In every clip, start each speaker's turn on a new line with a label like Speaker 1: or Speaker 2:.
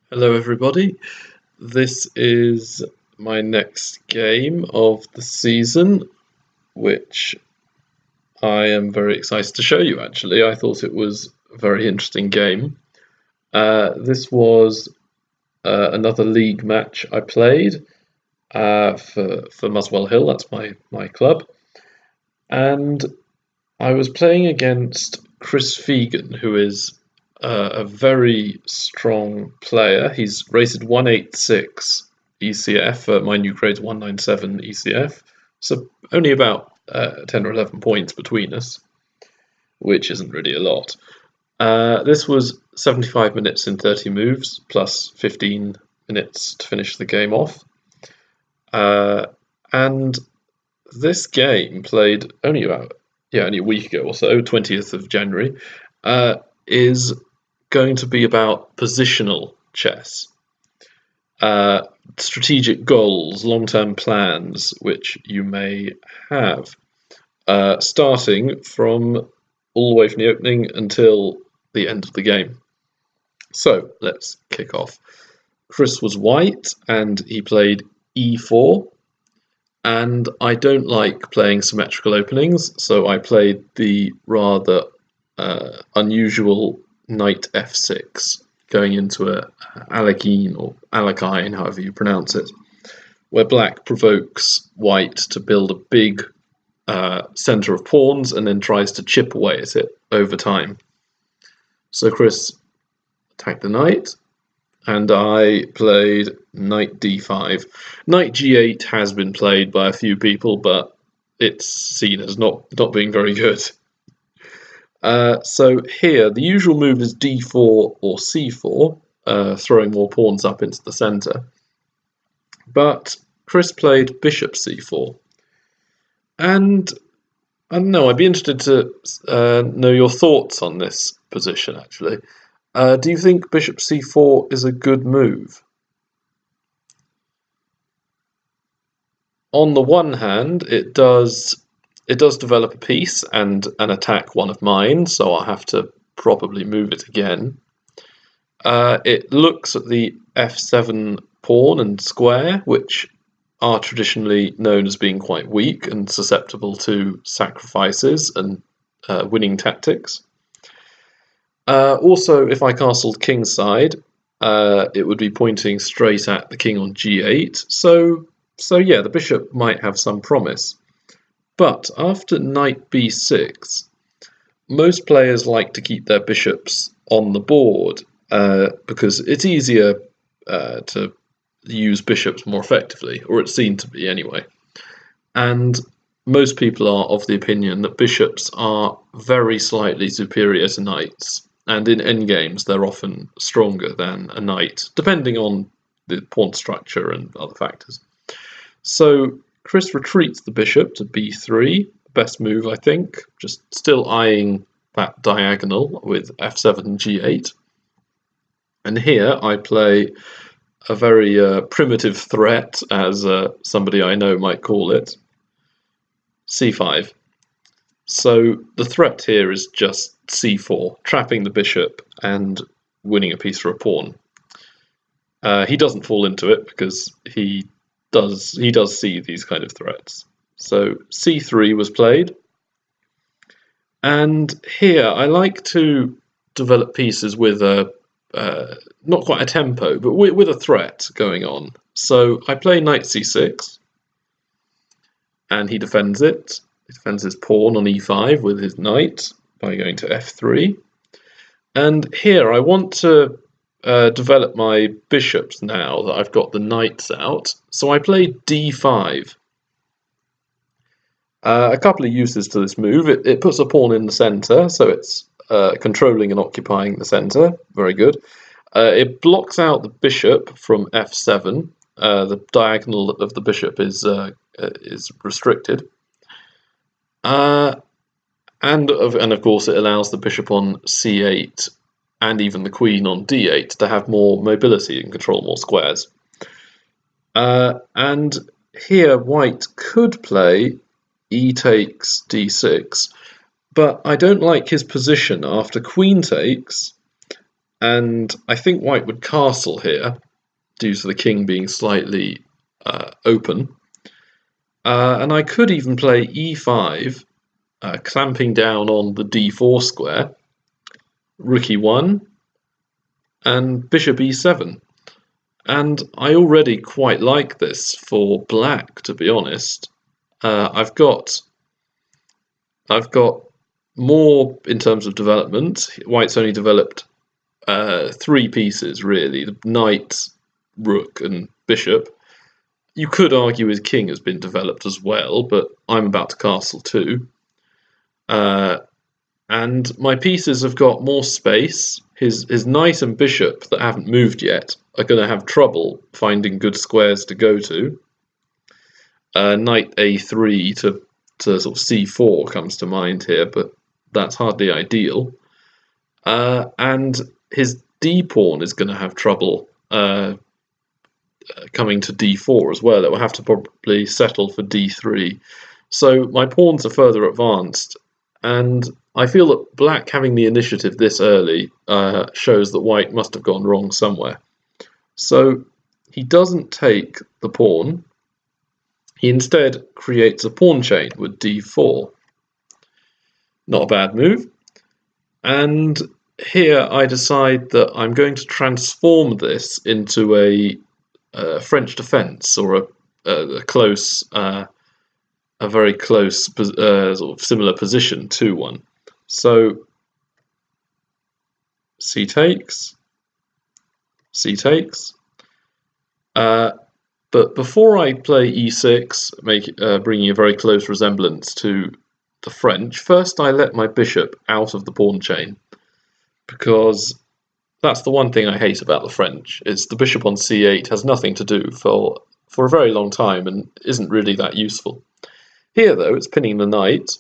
Speaker 1: Hello, everybody. This is my next game of the season, which I am very excited to show you, actually. I thought it was a very interesting game. This was another league match I played for Muswell Hill, that's my club. And I was playing against Chris Fegan, who is a very strong player. He's rated 186 ECF. My new grade's 197 ECF. So only about 10 or 11 points between us, which isn't really a lot. This was 75 minutes in 30 moves, plus 15 minutes to finish the game off. And this game played only a week ago or so, 20th of January, is going to be about positional chess, strategic goals, long-term plans which you may have, starting from all the way from the opening until the end of the game. So let's kick off. Chris was white and he played e4. And I don't like playing symmetrical openings, so I played the rather unusual knight f6, going into a Alekhine or Alekhine, however you pronounce it, where black provokes white to build a big centre of pawns and then tries to chip away at it over time. So Chris attacked the knight, and I played knight d5. Knight g8 has been played by a few people, but it's seen as not being very good. So here, the usual move is d4 or c4, throwing more pawns up into the centre. But Chris played bishop c4. And I don't know, I'd be interested to know your thoughts on this position, actually. Do you think bishop c4 is a good move? On the one hand, it does develop a piece and attack one of mine, so I'll have to probably move it again. It looks at the f7 pawn and square, which are traditionally known as being quite weak and susceptible to sacrifices and winning tactics. Also, if I castled kingside, it would be pointing straight at the king on g8. So yeah, the bishop might have some promise. But after knight b6, most players like to keep their bishops on the board because it's easier to use bishops more effectively, or it's seen to be anyway. And most people are of the opinion that bishops are very slightly superior to knights. And in endgames, they're often stronger than a knight, depending on the pawn structure and other factors. So Chris retreats the bishop to b3, best move, I think, just still eyeing that diagonal with f7 and g8. And here I play a very primitive threat, as somebody I know might call it, c5. So the threat here is just c4, trapping the bishop and winning a piece for a pawn. He doesn't fall into it because he does see these kind of threats. So c3 was played, and here I like to develop pieces with a not quite a tempo, but with a threat going on. So I play knight c6, and he defends it. He defends his pawn on e5 with his knight by going to f3. And here I want to develop my bishops now that I've got the knights out. So I play d5. A couple of uses to this move. It puts a pawn in the centre, so it's controlling and occupying the centre. Very good. It blocks out the bishop from f7. The diagonal of the bishop is restricted. And of course, it allows the bishop on c8 and even the queen on d8 to have more mobility and control more squares. And here white could play e takes d6, but I don't like his position after queen takes. And I think white would castle here, due to the king being slightly open. And I could even play e5, clamping down on the d4 square, rook e1, and bishop e7. And I already quite like this for black, to be honest. I've got more in terms of development. White's only developed 3 pieces, really: the knight, rook, and bishop. You could argue his king has been developed as well, but I'm about to castle too. And my pieces have got more space. His knight and bishop that haven't moved yet are going to have trouble finding good squares to go to. Knight a3 to sort of c4 comes to mind here, but that's hardly ideal. And his d pawn is going to have trouble coming to d4 as well. It will have to probably settle for d3. So my pawns are further advanced, and I feel that black having the initiative this early shows that white must have gone wrong somewhere. So he doesn't take the pawn. He instead creates a pawn chain with d4. Not a bad move. And here I decide that I'm going to transform this into a French defence, or a close, a very close, sort of similar position to one. So c takes, c takes. But before I play e6, bringing a very close resemblance to the French, first I let my bishop out of the pawn chain, because that's the one thing I hate about the French, is the bishop on c8 has nothing to do for a very long time and isn't really that useful. Here, though, it's pinning the knight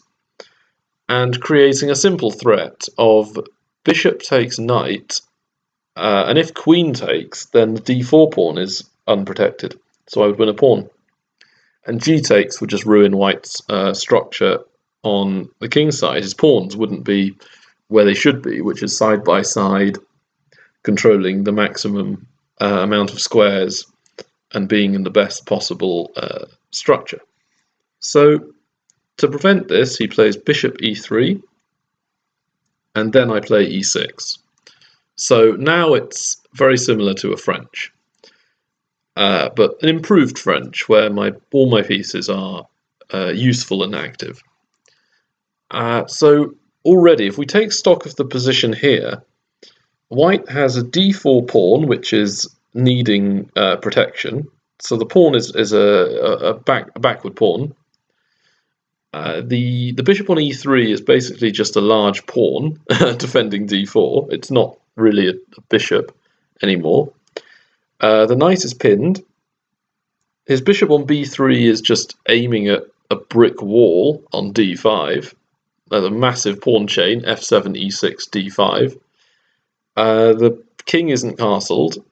Speaker 1: and creating a simple threat of bishop takes knight, and if queen takes, then the d4 pawn is unprotected, so I would win a pawn. And g takes would just ruin white's structure on the king side. His pawns wouldn't be where they should be, which is side by side, controlling the maximum amount of squares and being in the best possible structure. So to prevent this, he plays bishop e3, and then I play e6. So now it's very similar to a French, but an improved French, where all my pieces are useful and active. So already, if we take stock of the position here, white has a d4 pawn, which is needing protection. So the pawn is a backward pawn. The bishop on e3 is basically just a large pawn defending d4. It's not really a bishop anymore. The knight is pinned. His bishop on b3 is just aiming at a brick wall on d5. There's a massive pawn chain, f7, e6, d5. The king isn't castled,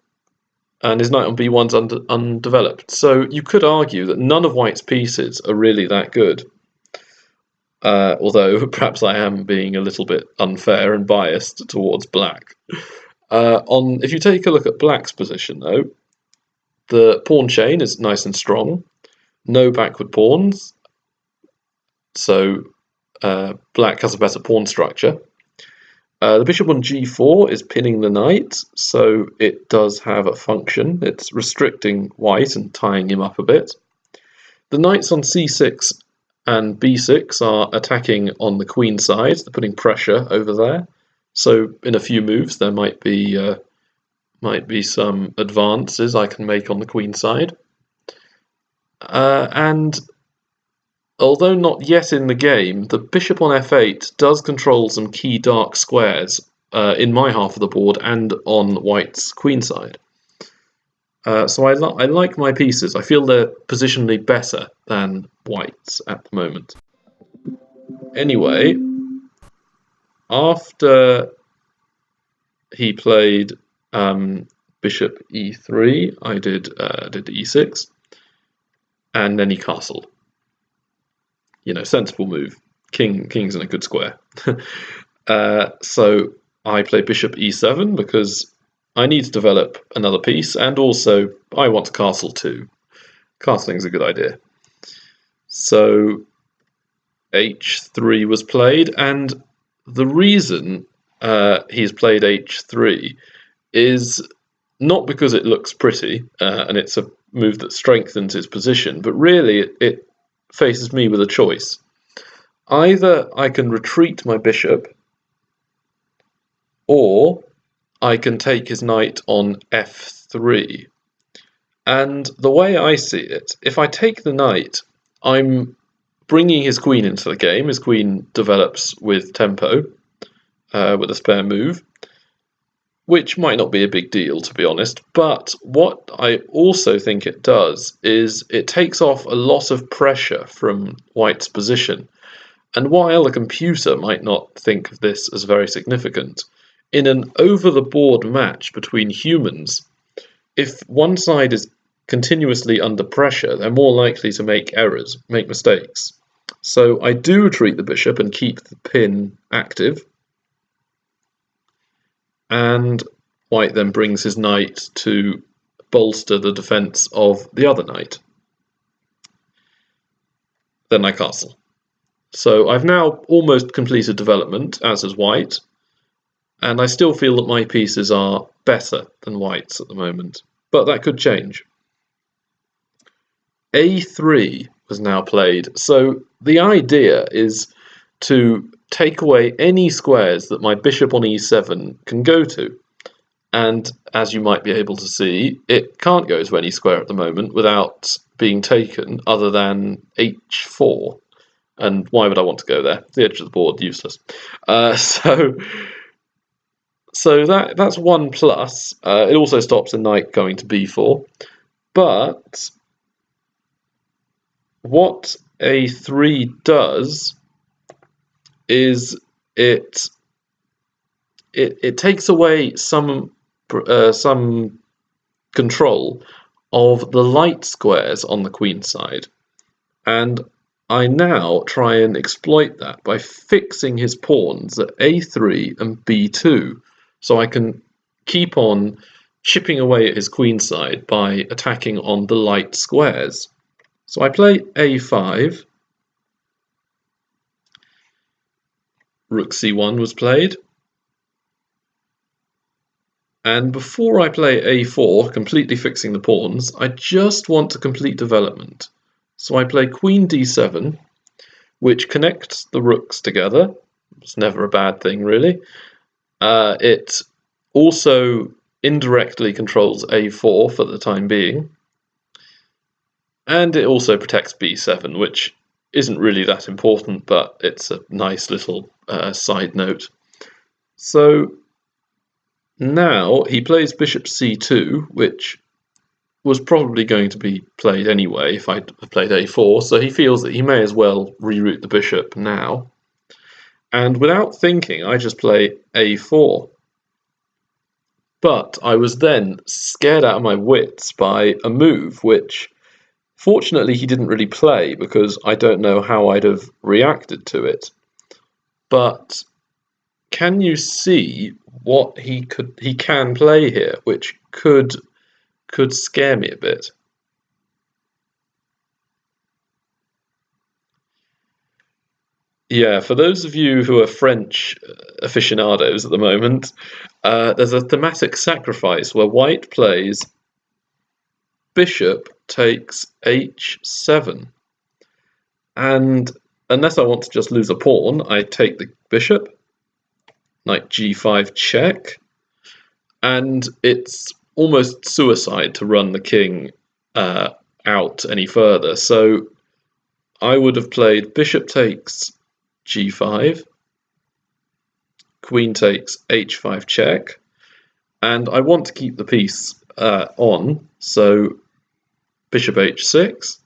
Speaker 1: and his knight on b1 is undeveloped. So you could argue that none of white's pieces are really that good. Although perhaps I am being a little bit unfair and biased towards black. If you take a look at black's position, though, the pawn chain is nice and strong. No backward pawns, so black has a better pawn structure. The bishop on g4 is pinning the knight, so it does have a function. It's restricting white and tying him up a bit. The knights on c6 and b6 are attacking on the queen side. They're putting pressure over there. So in a few moves, there might be some advances I can make on the queen side. And although not yet in the game, the bishop on f8 does control some key dark squares in my half of the board and on white's queen side. So I like my pieces. I feel they're positionally better than white's at the moment. Anyway, after he played bishop e3, I did e6, and then he castled. Sensible move. King's in a good square. So I play bishop e7 because I need to develop another piece, and also I want to castle too. Castling's a good idea. So h3 was played, and the reason he's played h3 is not because it looks pretty and it's a move that strengthens his position, but really it faces me with a choice. Either I can retreat my bishop, or I can take his knight on f3. And the way I see it, if I take the knight, I'm bringing his queen into the game. His queen develops with tempo, with a spare move, which might not be a big deal, to be honest. But what I also think it does is it takes off a lot of pressure from White's position. And while a computer might not think of this as very significant, in an over-the-board match between humans, if one side is continuously under pressure, they're more likely to make errors, make mistakes. So I do retreat the bishop and keep the pin active, and White then brings his knight to bolster the defense of the other knight. Then I castle. So I've now almost completed development, as has White, and I still feel that my pieces are better than White's at the moment, but that could change. a3 was now played, so the idea is to take away any squares that my bishop on e7 can go to. And as you might be able to see, it can't go to any square at the moment without being taken other than h4. And why would I want to go there? The edge of the board, useless. So that's one plus. It also stops a knight going to b4. But what a3 does is it takes away some control of the light squares on the queen side, and I now try and exploit that by fixing his pawns at a3 and b2, so I can keep on chipping away at his queen side by attacking on the light squares. So I play a5, rook c1 was played, and before I play a4, completely fixing the pawns, I just want to complete development. So I play queen d7, which connects the rooks together. It's never a bad thing, really. It also indirectly controls a4 for the time being. And it also protects b7, which isn't really that important, but it's a nice little side note. So now he plays bishop c2, which was probably going to be played anyway if I'd played a4, so he feels that he may as well reroute the bishop now. And without thinking, I just play a4. But I was then scared out of my wits by a move which, fortunately, he didn't really play because I don't know how I'd have reacted to it. But can you see what he can play here, which could scare me a bit? Yeah, for those of you who are French aficionados at the moment, there's a thematic sacrifice where White plays bishop takes h7. And unless I want to just lose a pawn, I take the bishop, knight g5 check, and it's almost suicide to run the king out any further. So I would have played bishop takes g5, queen takes h5 check, and I want to keep the piece on, so bishop h6,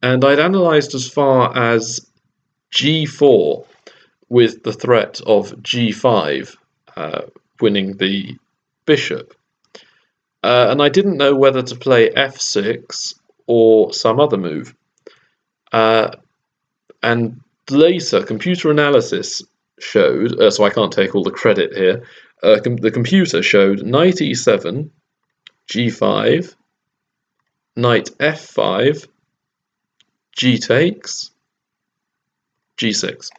Speaker 1: and I'd analysed as far as g4 with the threat of g5 winning the bishop. And I didn't know whether to play f6 or some other move. And later, computer analysis showed, so I can't take all the credit here. The computer showed knight e7, g5, knight f5, g takes, g6.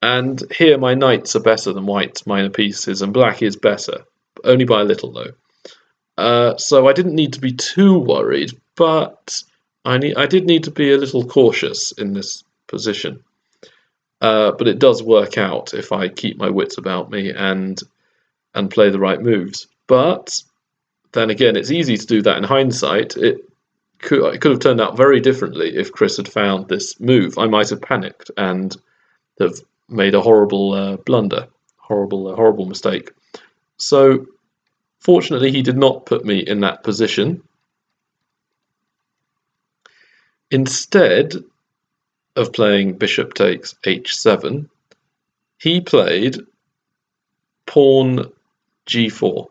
Speaker 1: And here my knights are better than white's minor pieces, and black is better, only by a little though. So I didn't need to be too worried, but I did need to be a little cautious in this position. But it does work out if I keep my wits about me and play the right moves. But then again, it's easy to do that in hindsight. It could have turned out very differently if Chris had found this move. I might have panicked and have made a horrible blunder, horrible mistake. So fortunately, he did not put me in that position. Instead of playing bishop takes h7, he played pawn g4.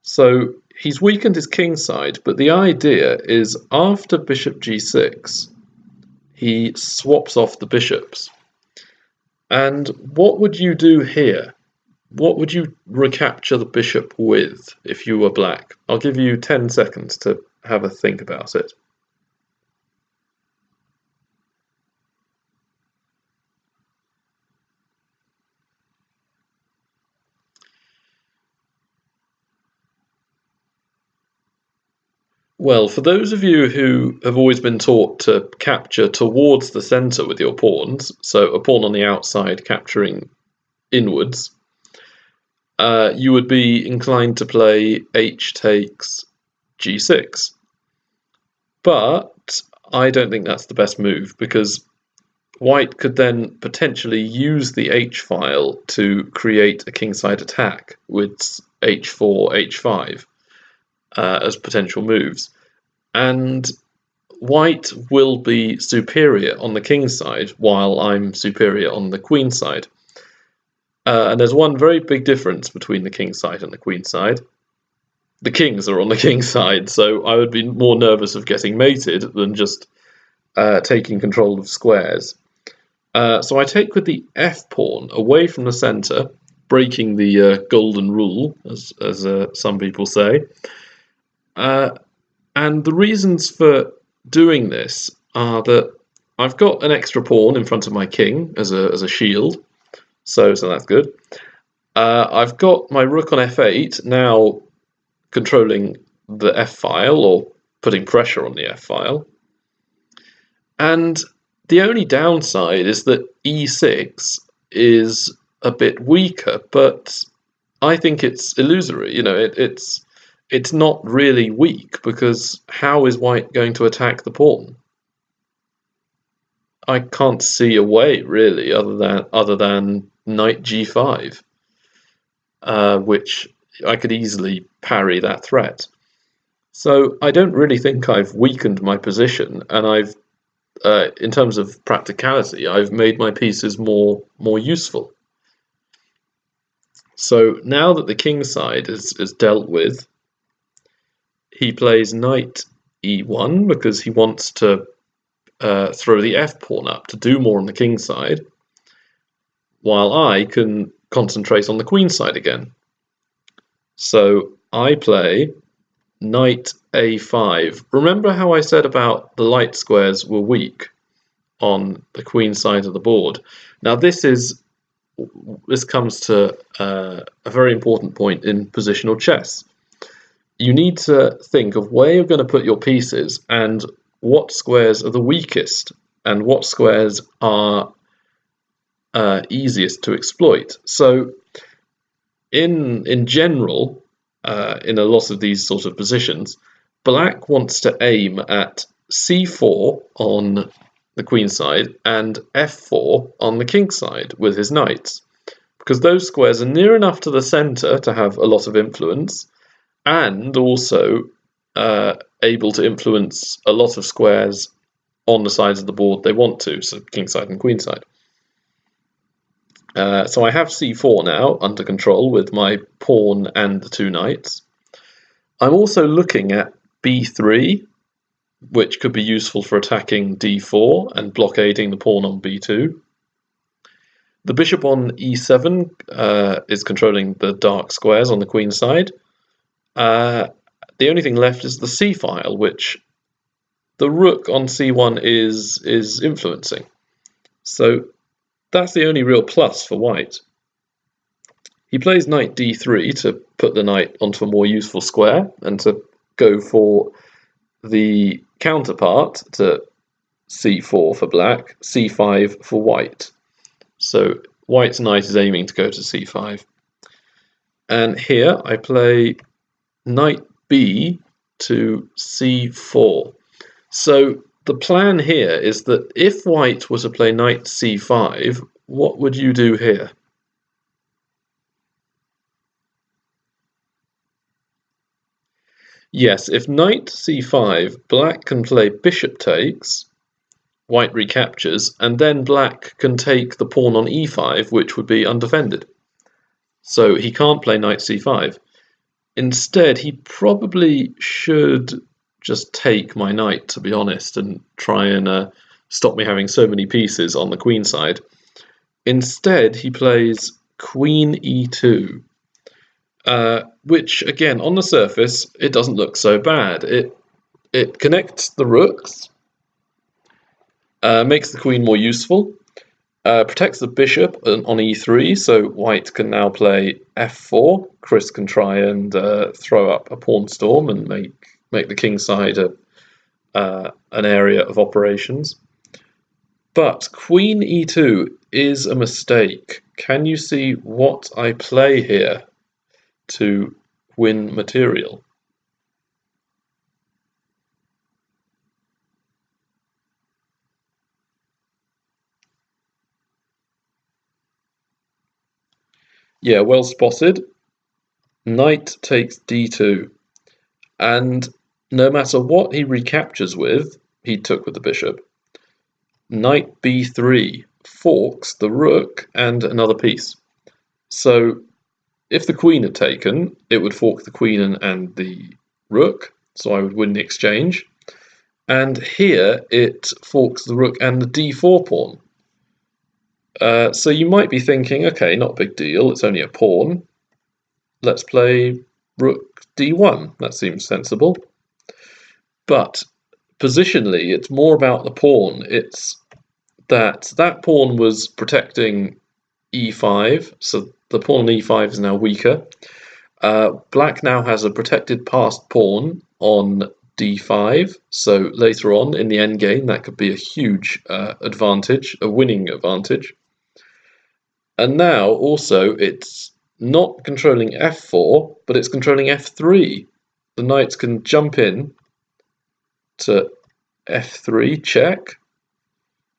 Speaker 1: So he's weakened his king side, but the idea is after bishop g6, he swaps off the bishops. And what would you do here? What would you recapture the bishop with if you were black? I'll give you 10 seconds to have a think about it. Well, for those of you who have always been taught to capture towards the centre with your pawns, so a pawn on the outside capturing inwards, you would be inclined to play h takes g6. But I don't think that's the best move, because white could then potentially use the h-file to create a kingside attack with h4, h5 as potential moves. And white will be superior on the king side while I'm superior on the queen side. And there's one very big difference between the king side and the queen side. The kings are on the king side, so I would be more nervous of getting mated than just taking control of squares. So I take with the f pawn away from the centre, breaking the golden rule, as some people say. And the reasons for doing this are that I've got an extra pawn in front of my king as a shield, so that's good. I've got my rook on f8 now controlling the f-file, or putting pressure on the f-file. And the only downside is that e6 is a bit weaker, but I think it's illusory. You know, it's not really weak, because how is white going to attack the pawn? I can't see a way really other than knight g5, which I could easily parry that threat. So I don't really think I've weakened my position, and I've, in terms of practicality, I've made my pieces more useful. So now that the king side is dealt with, he plays knight e1 because he wants to throw the f pawn up to do more on the king side, while I can concentrate on the queen side again. So I play knight a5. Remember how I said about the light squares were weak on the queen side of the board? Now this comes to a very important point in positional chess. You need to think of where you're going to put your pieces and what squares are the weakest and what squares are easiest to exploit. So in general, in a lot of these sort of positions, black wants to aim at c4 on the queen side and f4 on the king side with his knights, because those squares are near enough to the center to have a lot of influence, and also able to influence a lot of squares on the sides of the board they want to, so king side and queen side. So I have c4 now under control with my pawn and the two knights. I'm also looking at b3, which could be useful for attacking d4 and blockading the pawn on b2. The bishop on e7 is controlling the dark squares on the queen side. The only thing left is the c file, which the rook on c1 is influencing. So that's the only real plus for white. He plays knight d3 to put the knight onto a more useful square and to go for the counterpart to c4 for black, c5 for white. So white's knight is aiming to go to c5. And here I play knight b to c4. So the plan here is that if white were to play knight c5, what would you do here? Yes, if knight c5, black can play bishop takes, white recaptures, and then black can take the pawn on e5, which would be undefended. So he can't play knight c5. Instead, he probably should just take my knight, to be honest, and try and stop me having so many pieces on the queen side. Instead, he plays queen e2, which, again, on the surface, it doesn't look so bad. It connects the rooks, makes the queen more useful, protects the bishop on e3, so white can now play f4. Chris can try and throw up a pawn storm and make the king side an area of operations. But queen e2 is a mistake. Can you see what I play here to win material? Yeah, well spotted. Knight takes d2. And no matter what he recaptures with, he took with the bishop, knight b3 forks the rook and another piece. So if the queen had taken, it would fork the queen and the rook, so I would win the exchange. And here it forks the rook and the d4 pawn. So you might be thinking, okay, not a big deal, it's only a pawn. Let's play rook d1, that seems sensible. But positionally, it's more about the pawn. It's that pawn was protecting e5, so the pawn on e5 is now weaker. Black now has a protected passed pawn on d5, so later on in the endgame that could be a huge advantage, a winning advantage. And now also it's not controlling f4, but it's controlling f3. The knights can jump in to f3 check,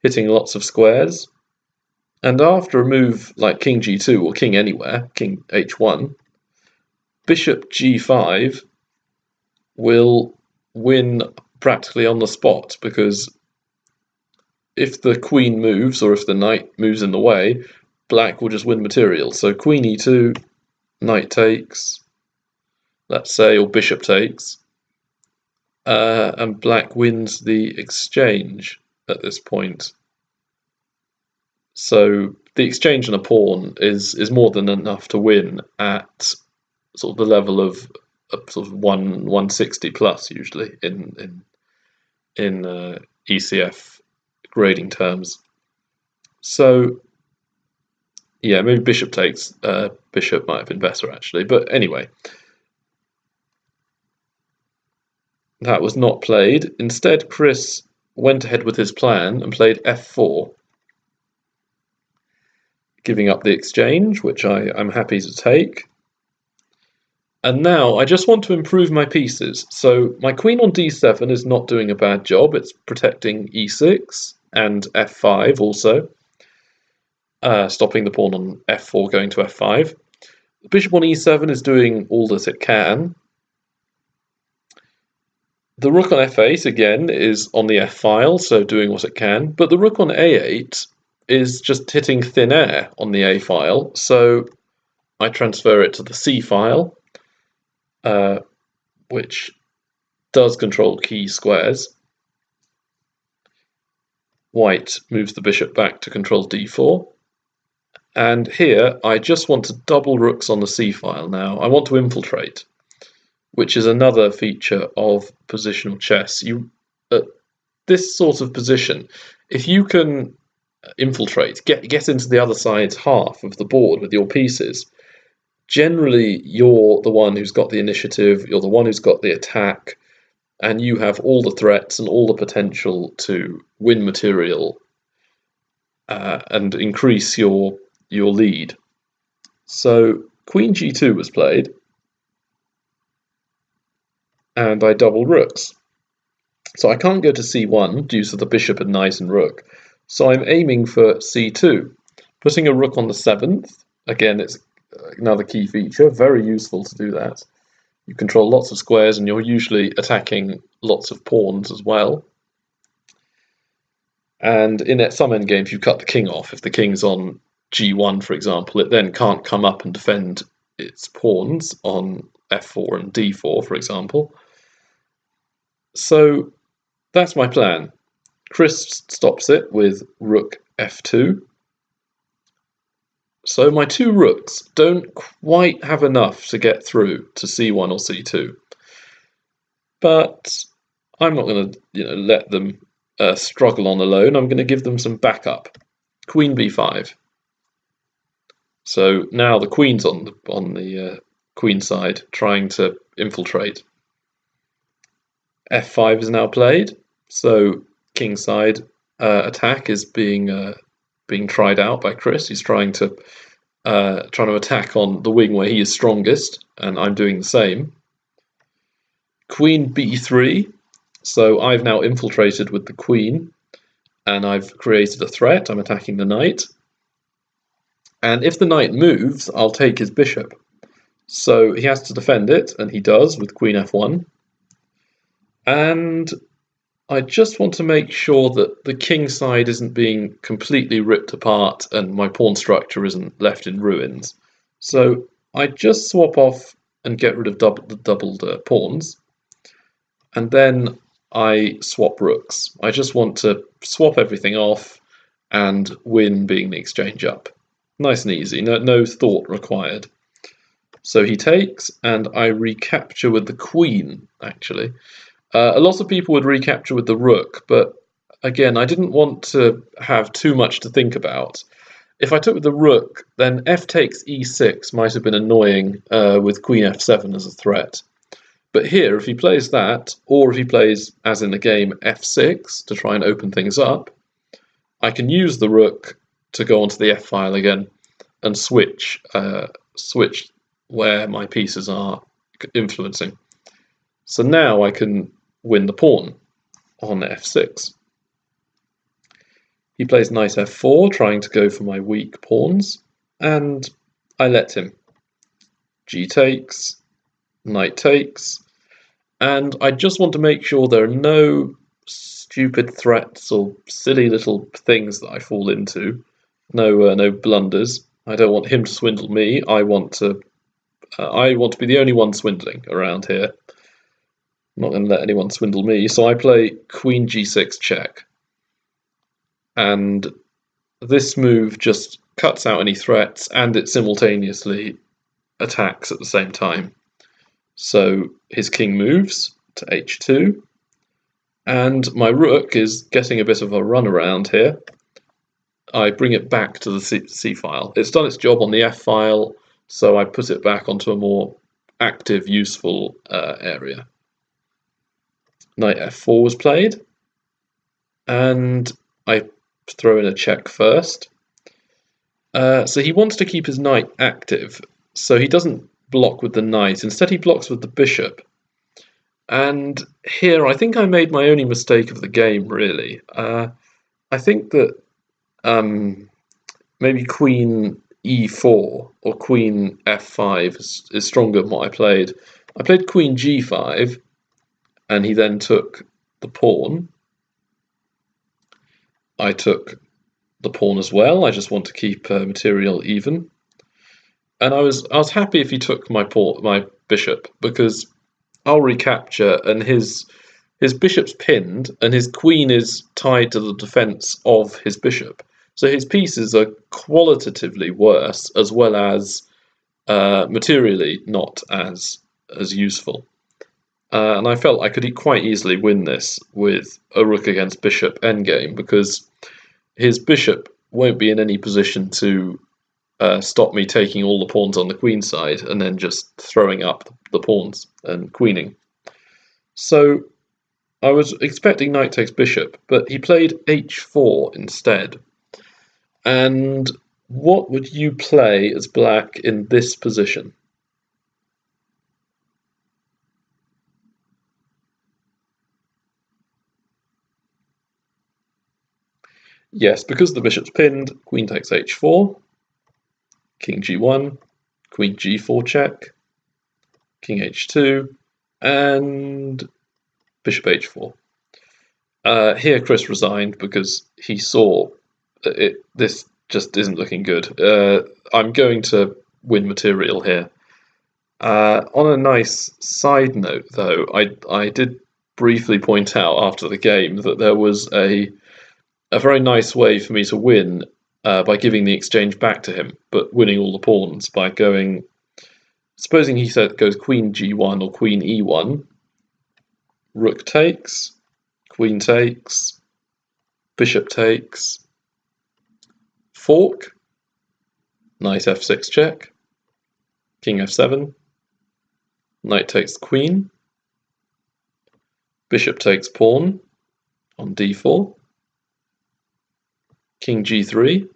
Speaker 1: hitting lots of squares. And after a move like king g2 or king anywhere, king h1, bishop g5 will win practically on the spot, because if the queen moves or if the knight moves in the way, black will just win material. So queen e2, knight takes, let's say, or bishop takes, and black wins the exchange at this point. So the exchange and a pawn is more than enough to win at sort of the level of sort of 160 plus usually in ECF grading terms. So yeah, maybe bishop takes. Bishop might have been better actually, but anyway, that was not played. Instead, Chris went ahead with his plan and played f4. Giving up the exchange, which I'm happy to take. And now I just want to improve my pieces. So my queen on d7 is not doing a bad job. It's protecting e6 and f5 also, stopping the pawn on f4 going to f5. The bishop on e7 is doing all that it can. The rook on f8 again is on the f file, so doing what it can. But the rook on a8 is just hitting thin air on the a file, so I transfer it to the c file, which does control key squares. White moves the bishop back to control d4, And here I just want to double rooks on the c-file now. I want to infiltrate, which is another feature of positional chess. At this sort of position, if you can infiltrate, get into the other side's half of the board with your pieces, generally you're the one who's got the initiative, you're the one who's got the attack, and you have all the threats and all the potential to win material and increase your lead. So Queen g2 was played, and I doubled rooks. So I can't go to c1 due to the bishop and knight and rook. So I'm aiming for c2, putting a rook on the 7th. Again, it's another key feature, very useful to do that. You control lots of squares and you're usually attacking lots of pawns as well. And in some endgames, you cut the king off. If the king's on g1, for example, it then can't come up and defend its pawns on f4 and d4, for example. So that's my plan. Chris stops it with rook f2. So my two rooks don't quite have enough to get through to c1 or c2. But I'm not going to let them struggle on alone. I'm going to give them some backup. Queen b5. So now the queen's on the queen side, trying to infiltrate. f5 is now played, so king side attack is being tried out by Chris. He's trying to attack on the wing where he is strongest, and I'm doing the same. Queen b3. So I've now infiltrated with the queen, and I've created a threat. I'm attacking the knight. And if the knight moves, I'll take his bishop. So he has to defend it, and he does with queen f1. And I just want to make sure that the king side isn't being completely ripped apart and my pawn structure isn't left in ruins. So I just swap off and get rid of the doubled pawns. And then I swap rooks. I just want to swap everything off and win being the exchange up. Nice and easy, no thought required. So he takes, and I recapture with the queen, actually. A lot of people would recapture with the rook, but again, I didn't want to have too much to think about. If I took with the rook, then f takes e6 might have been annoying with queen f7 as a threat. But here, if he plays that, or if he plays, as in the game, f6 to try and open things up, I can use the rook to go onto the f-file again and switch where my pieces are influencing. So now I can win the pawn on f6. He plays knight f4, trying to go for my weak pawns, and I let him. G takes, knight takes, and I just want to make sure there are no stupid threats or silly little things that I fall into. No blunders. I don't want him to swindle me. I want to be the only one swindling around here. I'm not going to let anyone swindle me. So I play queen g6 check. And this move just cuts out any threats, and it simultaneously attacks at the same time. So his king moves to h2, and my rook is getting a bit of a run around here. I bring it back to the C file. It's done its job on the F file, so I put it back onto a more active, useful area. Knight f4 was played, and I throw in a check first. So he wants to keep his knight active, so he doesn't block with the knight. Instead, he blocks with the bishop. And here, I think I made my only mistake of the game, really. I think that maybe queen e4 or queen f5 is stronger than what I played. I played queen g5, and he then took the pawn. I took the pawn as well. I just want to keep material even. And I was happy if he took my bishop, because I'll recapture, and his bishop's pinned, and his queen is tied to the defense of his bishop. So his pieces are qualitatively worse, as well as materially not as useful. And I felt I could quite easily win this with a rook against bishop endgame, because his bishop won't be in any position to stop me taking all the pawns on the queen side and then just throwing up the pawns and queening. So I was expecting knight takes bishop, but he played h4 instead. And what would you play as black in this position? Yes, because the bishop's pinned, queen takes h4, king g1, queen g4 check, king h2, and bishop h4. Here Chris resigned because he saw that this just isn't looking good. I'm going to win material here. On a nice side note, though, I did briefly point out after the game that there was a very nice way for me to win by giving the exchange back to him, but winning all the pawns by going. Supposing he said goes queen g1 or queen e1, rook takes, queen takes, bishop takes, fork, knight f6 check, king f7, knight takes queen, bishop takes pawn on d4, king g3,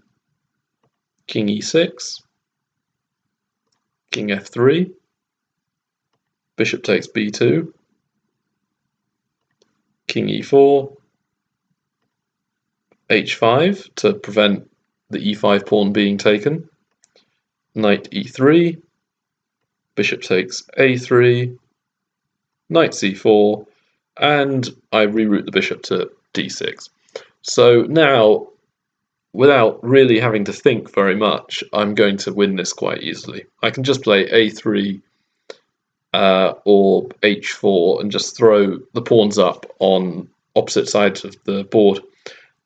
Speaker 1: king e6, king f3, bishop takes b2, king e4, h5 to prevent the e5 pawn being taken, knight e3, bishop takes a3, knight c4, and I reroute the bishop to d6. So now, without really having to think very much, I'm going to win this quite easily. I can just play a3 or h4 and just throw the pawns up on opposite sides of the board,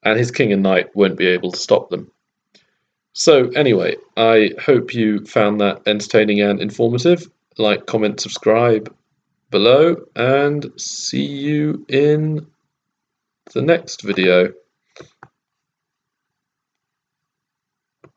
Speaker 1: and his king and knight won't be able to stop them. So anyway, I hope you found that entertaining and informative. Like, comment, subscribe below, and see you in the next video.